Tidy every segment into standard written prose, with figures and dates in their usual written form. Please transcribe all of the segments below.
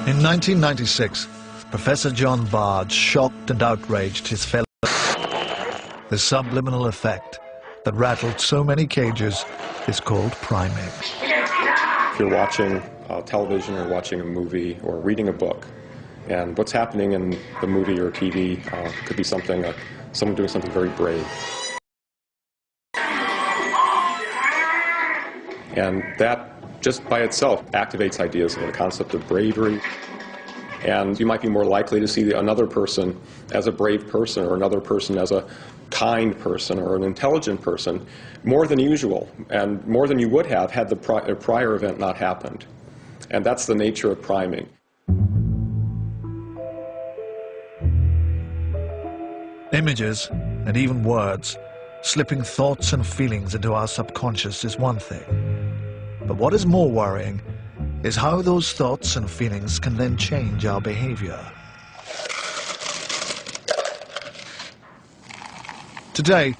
In 1996, Professor John Bard shocked and outraged his fellows. The subliminal effect that rattled so many cages is called priming. If you're watching television or watching a movie or reading a book, and what's happening in the movie or TV could be something like someone doing something very brave. And that just by itself activates ideas of the concept of bravery. And you might be more likely to see another person as a brave person, or another person as a kind person, or an intelligent person, more than usual, and more than you would have had the prior event not happened. And that's the nature of priming. Images, and even words, slipping thoughts and feelings into our subconscious is one thing. But what is more worrying is how those thoughts and feelings can then change our behavior. Today,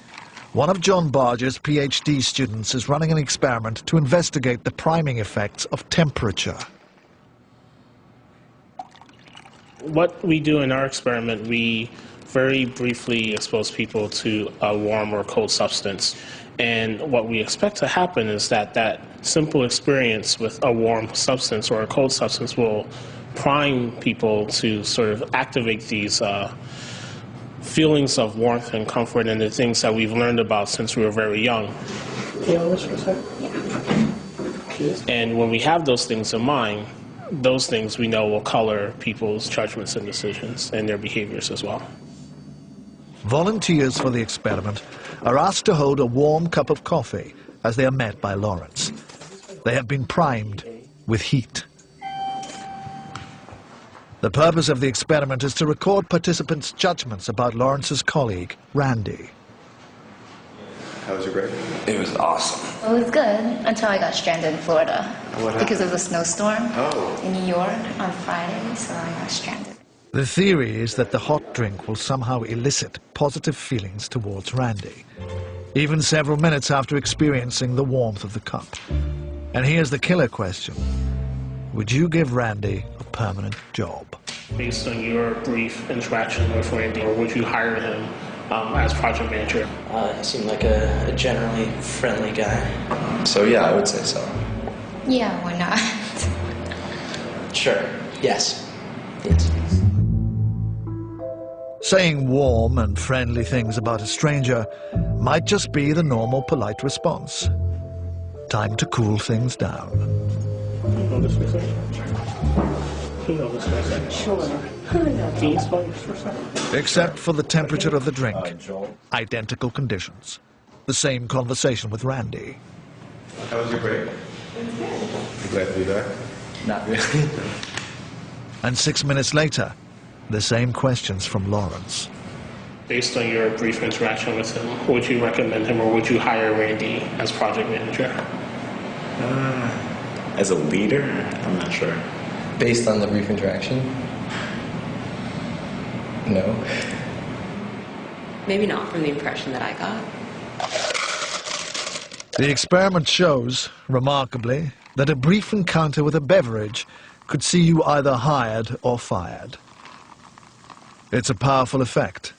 one of John Bard's PhD students is running an experiment to investigate the priming effects of temperature. What we do in our experiment, we very briefly expose people to a warm or cold substance. And what we expect to happen is that that simple experience with a warm substance or a cold substance will prime people to sort of activate these feelings of warmth and comfort and the things that we've learned about since we were very young. And when we have those things in mind, those things we know will color people's judgments and decisions and their behaviors as well. Volunteers for the experiment are asked to hold a warm cup of coffee as they are met by Lawrence. They have been primed with heat. The purpose of the experiment is to record participants' judgments about Lawrence's colleague, Randy. How was your break? It was awesome. It was good until I got stranded in Florida. What happened? Because of the snowstorm in New York on Friday, so I got stranded. The theory is that the hot drink will somehow elicit positive feelings towards Randy, even several minutes after experiencing the warmth of the cup. And here's the killer question. Would you give Randy a permanent job? Based on your brief interaction with Randy, or would you hire him as project manager? He seemed like a generally friendly guy. So yeah, I would say so. Yeah, why not? Sure. Yes. Yes. Saying warm and friendly things about a stranger might just be the normal polite response. Time to cool things down. Except for the temperature of the drink. Identical conditions. The same conversation with Randy. How was your break? You glad to be back? Not really. And 6 minutes later, the same questions from Lawrence. Based on your brief interaction with him, would you recommend him or would you hire Randy as project manager? As a leader? I'm not sure. Based on the brief interaction? No. Maybe not from the impression that I got. The experiment shows, remarkably, that a brief encounter with a beverage could see you either hired or fired. It's a powerful effect,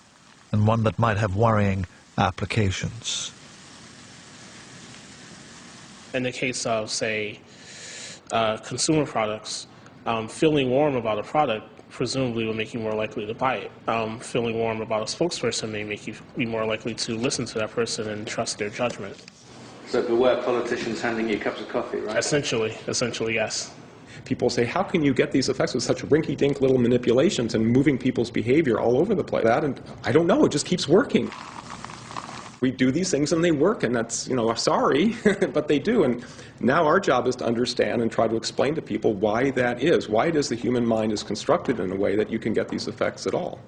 and one that might have worrying applications. In the case of, say, consumer products, feeling warm about a product presumably will make you more likely to buy it. Feeling warm about a spokesperson may make you be more likely to listen to that person and trust their judgment. So beware politicians handing you cups of coffee, right? Essentially, yes. People say, how can you get these effects with such rinky-dink little manipulations and moving people's behavior all over the place? And I don't know, it just keeps working. We do these things and they work, and that's, sorry, but they do. And now our job is to understand and try to explain to people why that is, why it is the human mind is constructed in a way that you can get these effects at all.